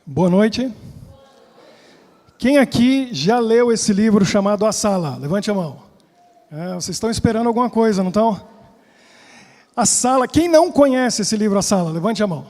Boa noite. Quem aqui já leu esse livro chamado A Sala? Levante a mão. Vocês estão esperando alguma coisa, não estão? A Sala, quem não conhece esse livro A Sala? Levante a mão.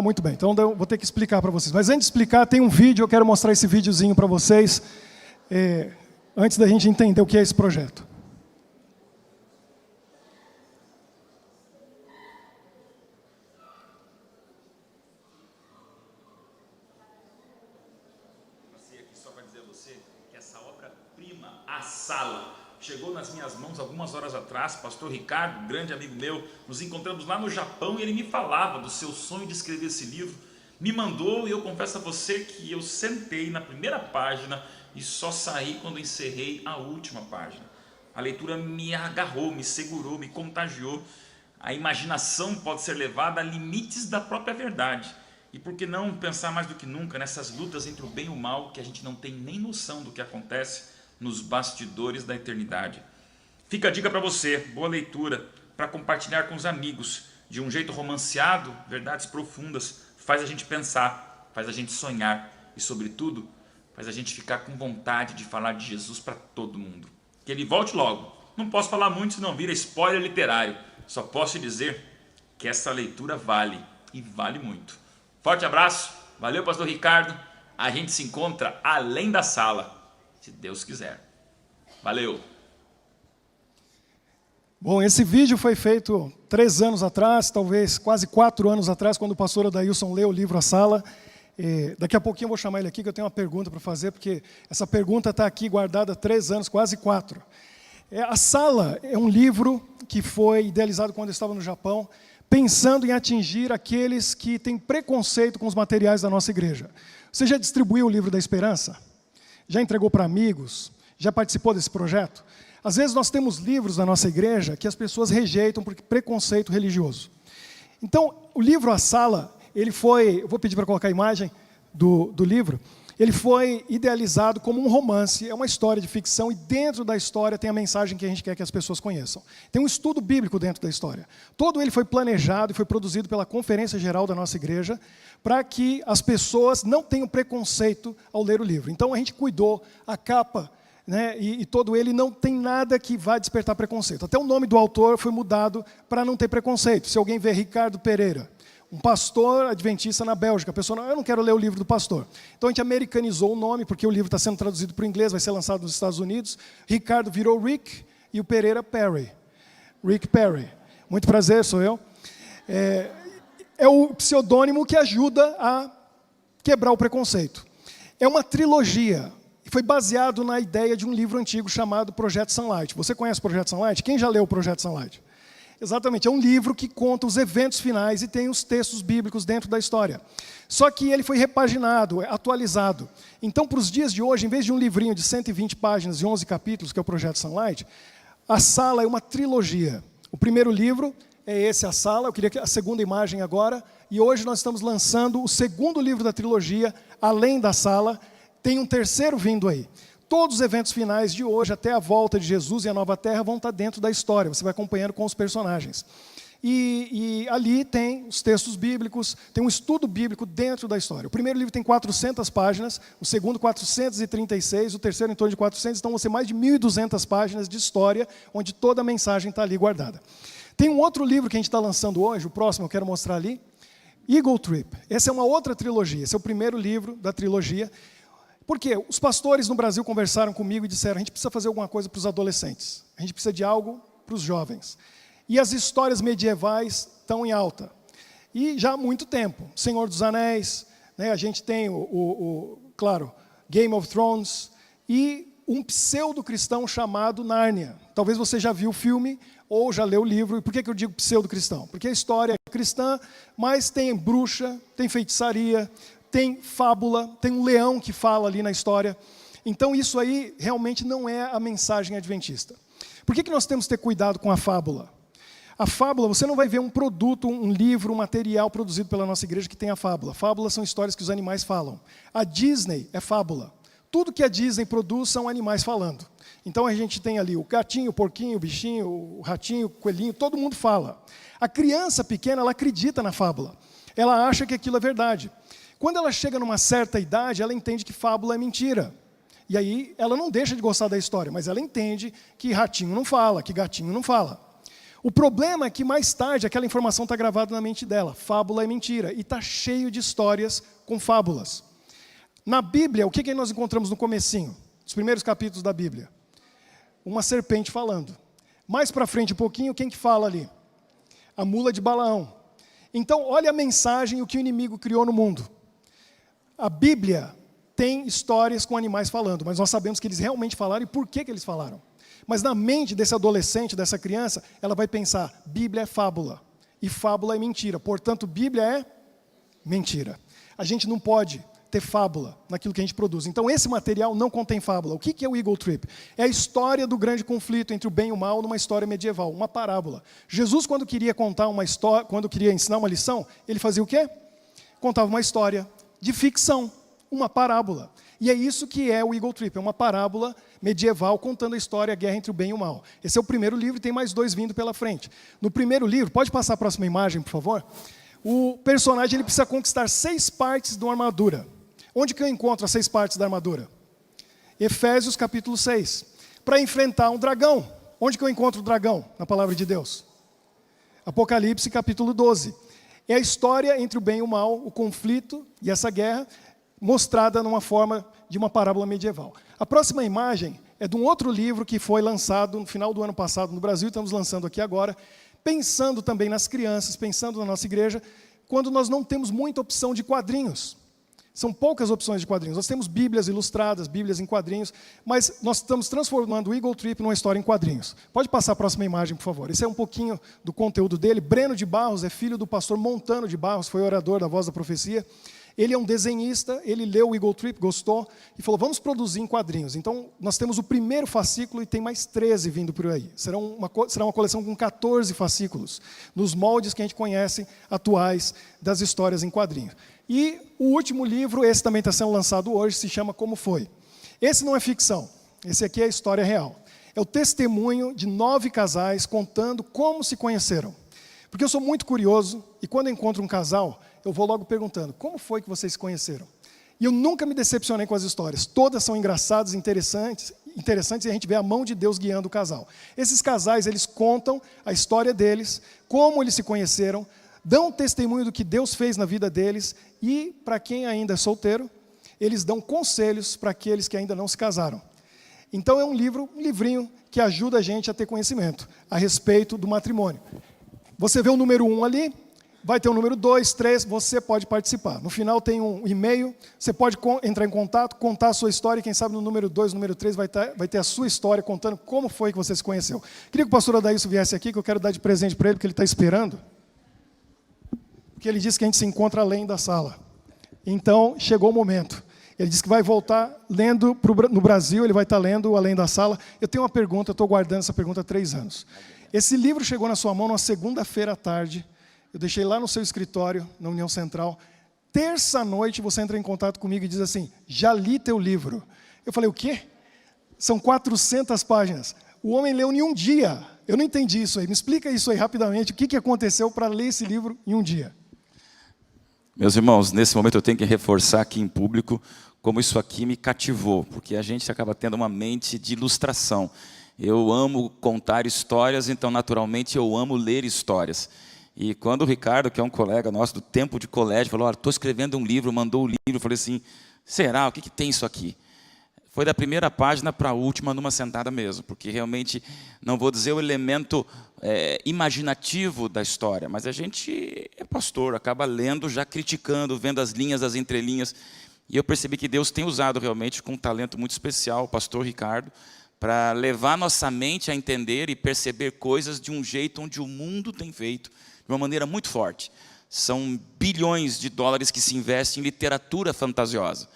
Muito bem, então eu vou ter que explicar para vocês. Mas antes de explicar, tem um vídeo, eu quero mostrar esse videozinho para vocês, antes da gente entender o que é esse projeto. A Sala chegou nas minhas mãos algumas horas atrás. Pastor Ricardo, grande amigo meu, nos encontramos lá no Japão e ele me falava do seu sonho de escrever esse livro, me mandou, e eu confesso a você que eu sentei na primeira página e só saí quando encerrei a última página. A leitura me agarrou, me segurou, me contagiou. A imaginação pode ser levada a limites da própria verdade. E por que não pensar mais do que nunca nessas lutas entre o bem e o mal, que a gente não tem nem noção do que acontece nos bastidores da eternidade. Fica a dica para você, boa leitura, para compartilhar com os amigos, de um jeito romanceado, verdades profundas, faz a gente pensar, faz a gente sonhar e, sobretudo, faz a gente ficar com vontade de falar de Jesus para todo mundo. Que ele volte logo. Não posso falar muito, senão vira spoiler literário. Só posso dizer que essa leitura vale, e vale muito. Forte abraço, valeu, pastor Ricardo. A gente se encontra além da sala, se Deus quiser. Valeu! Bom, esse vídeo foi feito 3 anos atrás, talvez quase 4 anos atrás, quando o pastor Adailson leu o livro A Sala. Daqui a pouquinho eu vou chamar ele aqui, que eu tenho uma pergunta para fazer, porque essa pergunta está aqui guardada há 3 anos, quase 4. A Sala é um livro que foi idealizado quando eu estava no Japão, pensando em atingir aqueles que têm preconceito com os materiais da nossa igreja. Você já distribuiu o livro da Esperança? Já entregou para amigos? Já participou desse projeto? Às vezes nós temos livros na nossa igreja que as pessoas rejeitam por preconceito religioso. Então, o livro A Sala, ele foi, eu vou pedir para colocar a imagem do livro, ele foi idealizado como um romance, é uma história de ficção, e dentro da história tem a mensagem que a gente quer que as pessoas conheçam. Tem um estudo bíblico dentro da história. Todo ele foi planejado e foi produzido pela Conferência Geral da nossa igreja, para que as pessoas não tenham preconceito ao ler o livro. Então a gente cuidou, a capa, né, e todo ele não tem nada que vá despertar preconceito. Até o nome do autor foi mudado para não ter preconceito. Se alguém vê Ricardo Pereira, um pastor adventista na Bélgica, a pessoa não, eu não quero ler o livro do pastor. Então a gente americanizou o nome, porque o livro está sendo traduzido para o inglês, vai ser lançado nos Estados Unidos. Ricardo virou Rick e o Pereira Perry. Rick Perry. Muito prazer, sou eu. É o pseudônimo que ajuda a quebrar o preconceito. É uma trilogia. Foi baseado na ideia de um livro antigo chamado Projeto Sunlight. Você conhece o Projeto Sunlight? Quem já leu o Projeto Sunlight? Exatamente, é um livro que conta os eventos finais e tem os textos bíblicos dentro da história. Só que ele foi repaginado, atualizado. Então, para os dias de hoje, em vez de um livrinho de 120 páginas e 11 capítulos, que é o Projeto Sunlight, A Sala é uma trilogia. O primeiro livro é esse, A Sala. Eu queria a segunda imagem agora. E hoje nós estamos lançando o segundo livro da trilogia, Além da Sala. Tem um terceiro vindo aí. Todos os eventos finais de hoje, até a volta de Jesus e a nova terra, vão estar dentro da história. Você vai acompanhando com os personagens. E ali tem os textos bíblicos, tem um estudo bíblico dentro da história. O primeiro livro tem 400 páginas, o segundo 436, o terceiro em torno de 400, então vão ser mais de 1.200 páginas de história, onde toda a mensagem está ali guardada. Tem um outro livro que a gente está lançando hoje, o próximo eu quero mostrar ali, Eagle Trip. Essa é uma outra trilogia, esse é o primeiro livro da trilogia. Porque os pastores no Brasil conversaram comigo e disseram, a gente precisa fazer alguma coisa para os adolescentes, a gente precisa de algo para os jovens. E as histórias medievais estão em alta. E já há muito tempo, Senhor dos Anéis, né, a gente tem claro, Game of Thrones, e um pseudo-cristão chamado Nárnia. Talvez você já viu o filme ou já leu o livro. E por que eu digo pseudo-cristão? Porque a história é cristã, mas tem bruxa, tem feitiçaria, tem fábula, tem um leão que fala ali na história. Então isso aí realmente não é a mensagem adventista. Por que nós temos que ter cuidado com a fábula? A fábula, você não vai ver um produto, um livro, um material produzido pela nossa igreja que tenha fábula. Fábulas são histórias que os animais falam. A Disney é fábula. Tudo que a Disney produz são animais falando. Então a gente tem ali o gatinho, o porquinho, o bichinho, o ratinho, o coelhinho, todo mundo fala. A criança pequena, ela acredita na fábula. Ela acha que aquilo é verdade. Quando ela chega numa certa idade, ela entende que fábula é mentira. E aí ela não deixa de gostar da história, mas ela entende que ratinho não fala, que gatinho não fala. O problema é que mais tarde aquela informação está gravada na mente dela. Fábula é mentira. E está cheio de histórias com fábulas. Na Bíblia, o que nós encontramos no comecinho? Os primeiros capítulos da Bíblia. Uma serpente falando. Mais para frente um pouquinho, quem que fala ali? A mula de Balaão. Então, olha a mensagem e o que o inimigo criou no mundo. A Bíblia tem histórias com animais falando, mas nós sabemos que eles realmente falaram e por que eles falaram. Mas na mente desse adolescente, dessa criança, ela vai pensar, Bíblia é fábula, e fábula é mentira, portanto, Bíblia é mentira. A gente não pode ter fábula naquilo que a gente produz. Então, esse material não contém fábula. O que é o Eagle Trip? É a história do grande conflito entre o bem e o mal numa história medieval, uma parábola. Jesus, quando queria contar uma história, quando queria ensinar uma lição, ele fazia o quê? Contava uma história de ficção, uma parábola. E é isso que é o Eagle Trip, é uma parábola medieval contando a história, a guerra entre o bem e o mal. Esse é o primeiro livro e tem mais 2 vindo pela frente. No primeiro livro, pode passar a próxima imagem, por favor? O personagem ele precisa conquistar 6 partes de uma armadura. Onde que eu encontro as 6 partes da armadura? Efésios capítulo 6. Para enfrentar um dragão. Onde que eu encontro o dragão na palavra de Deus? Apocalipse capítulo 12. É a história entre o bem e o mal, o conflito e essa guerra, mostrada numa forma de uma parábola medieval. A próxima imagem é de um outro livro que foi lançado no final do ano passado no Brasil, estamos lançando aqui agora, pensando também nas crianças, pensando na nossa igreja, quando nós não temos muita opção de quadrinhos. São poucas opções de quadrinhos. Nós temos Bíblias ilustradas, Bíblias em quadrinhos, mas nós estamos transformando o Eagle Trip numa história em quadrinhos. Pode passar a próxima imagem, por favor. Esse é um pouquinho do conteúdo dele. Breno de Barros é filho do pastor Montano de Barros, foi orador da Voz da Profecia. Ele é um desenhista, ele leu o Eagle Trip, gostou, e falou, vamos produzir em quadrinhos. Então, nós temos o primeiro fascículo e tem mais 13 vindo por aí. Será uma coleção com 14 fascículos, nos moldes que a gente conhece atuais das histórias em quadrinhos. E o último livro, esse também está sendo lançado hoje, se chama Como Foi. Esse não é ficção, esse aqui é a história real. É o testemunho de 9 casais contando como se conheceram. Porque eu sou muito curioso, e quando eu encontro um casal, eu vou logo perguntando, como foi que vocês se conheceram? E eu nunca me decepcionei com as histórias. Todas são engraçadas, interessantes, e a gente vê a mão de Deus guiando o casal. Esses casais, eles contam a história deles, como eles se conheceram, dão testemunho do que Deus fez na vida deles, e para quem ainda é solteiro, eles dão conselhos para aqueles que ainda não se casaram. Então é um livrinho que ajuda a gente a ter conhecimento a respeito do matrimônio. Você vê o número 1 ali, vai ter o número 2, 3, você pode participar. No final tem um e-mail, você pode entrar em contato, contar a sua história, e quem sabe no número 2, no número 3 vai ter a sua história contando como foi que você se conheceu. Queria que o pastor Adailson viesse aqui, que eu quero dar de presente para ele, porque ele está esperando. Porque ele disse que a gente se encontra além da sala. Então, chegou o momento. Ele disse que vai voltar lendo no Brasil, ele vai estar lendo Além da Sala. Eu tenho uma pergunta, eu estou guardando essa pergunta há 3 anos. Esse livro chegou na sua mão numa segunda-feira à tarde. Eu deixei lá no seu escritório, na União Central. Terça-noite você entra em contato comigo e diz assim, já li teu livro. Eu falei, o quê? São 400 páginas. O homem leu em um dia. Eu não entendi isso aí. Me explica isso aí rapidamente. O que aconteceu para ler esse livro em um dia? Meus irmãos, nesse momento eu tenho que reforçar aqui em público como isso aqui me cativou, porque a gente acaba tendo uma mente de ilustração. Eu amo contar histórias, então naturalmente eu amo ler histórias. E quando o Ricardo, que é um colega nosso do tempo de colégio, falou, olha, estou escrevendo um livro, mandou o livro, eu falei assim, será? O que tem isso aqui? Foi da primeira página para a última numa sentada mesmo, porque realmente, não vou dizer o elemento imaginativo da história, mas a gente é pastor, acaba lendo, já criticando, vendo as linhas, as entrelinhas, e eu percebi que Deus tem usado realmente com um talento muito especial, o pastor Ricardo, para levar nossa mente a entender e perceber coisas de um jeito onde o mundo tem feito, de uma maneira muito forte. São bilhões de dólares que se investem em literatura fantasiosa.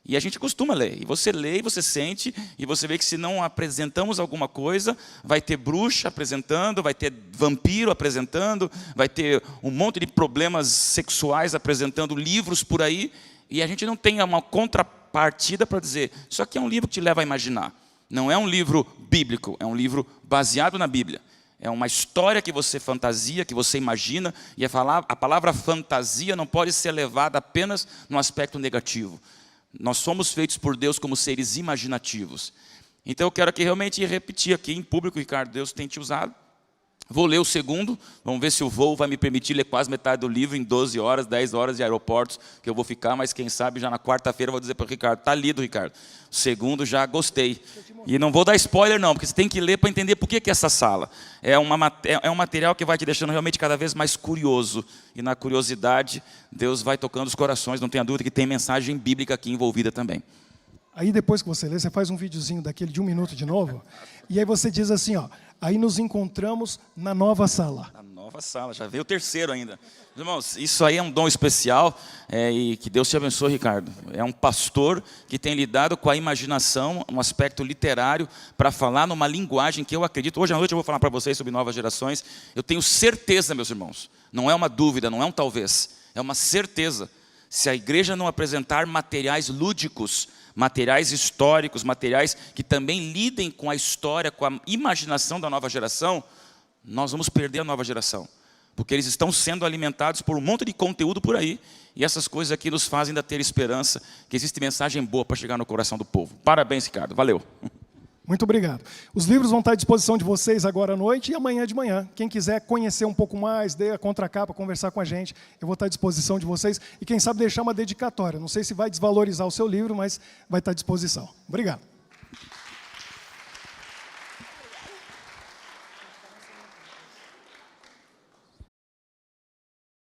E a gente costuma ler, e você lê, e você sente, e você vê que se não apresentamos alguma coisa, vai ter bruxa apresentando, vai ter vampiro apresentando, vai ter um monte de problemas sexuais apresentando livros por aí, e a gente não tem uma contrapartida para dizer, isso aqui é um livro que te leva a imaginar. Não é um livro bíblico, é um livro baseado na Bíblia. É uma história que você fantasia, que você imagina, e a palavra fantasia não pode ser levada apenas no aspecto negativo. Nós somos feitos por Deus como seres imaginativos. Então eu quero aqui realmente repetir aqui em público, Ricardo, Deus tem te usado. Vou ler o segundo, vamos ver se o voo vai me permitir ler quase metade do livro em 12 horas, 10 horas de aeroportos que eu vou ficar, mas quem sabe já na quarta-feira eu vou dizer para o Ricardo, está lido, Ricardo. O segundo já gostei. E não vou dar spoiler não, porque você tem que ler para entender por que essa sala. É um material que vai te deixando realmente cada vez mais curioso. E na curiosidade, Deus vai tocando os corações, não tenha dúvida que tem mensagem bíblica aqui envolvida também. Aí depois que você lê, você faz um videozinho daquele de 1 minuto de novo, e aí você diz assim, ó, aí nos encontramos na nova sala. Na nova sala, já veio o terceiro ainda. Irmãos, isso aí é um dom especial, e que Deus te abençoe, Ricardo. É um pastor que tem lidado com a imaginação, um aspecto literário, para falar numa linguagem que eu acredito. Hoje à noite eu vou falar para vocês sobre novas gerações. Eu tenho certeza, meus irmãos, não é uma dúvida, não é um talvez, é uma certeza. Se a igreja não apresentar materiais lúdicos, materiais históricos, materiais que também lidem com a história, com a imaginação da nova geração, nós vamos perder a nova geração. Porque eles estão sendo alimentados por um monte de conteúdo por aí, e essas coisas aqui nos fazem ainda ter esperança, que existe mensagem boa para chegar no coração do povo. Parabéns, Ricardo. Valeu. Muito obrigado. Os livros vão estar à disposição de vocês agora à noite e amanhã de manhã. Quem quiser conhecer um pouco mais, dê a contracapa, conversar com a gente, eu vou estar à disposição de vocês. E quem sabe deixar uma dedicatória. Não sei se vai desvalorizar o seu livro, mas vai estar à disposição. Obrigado.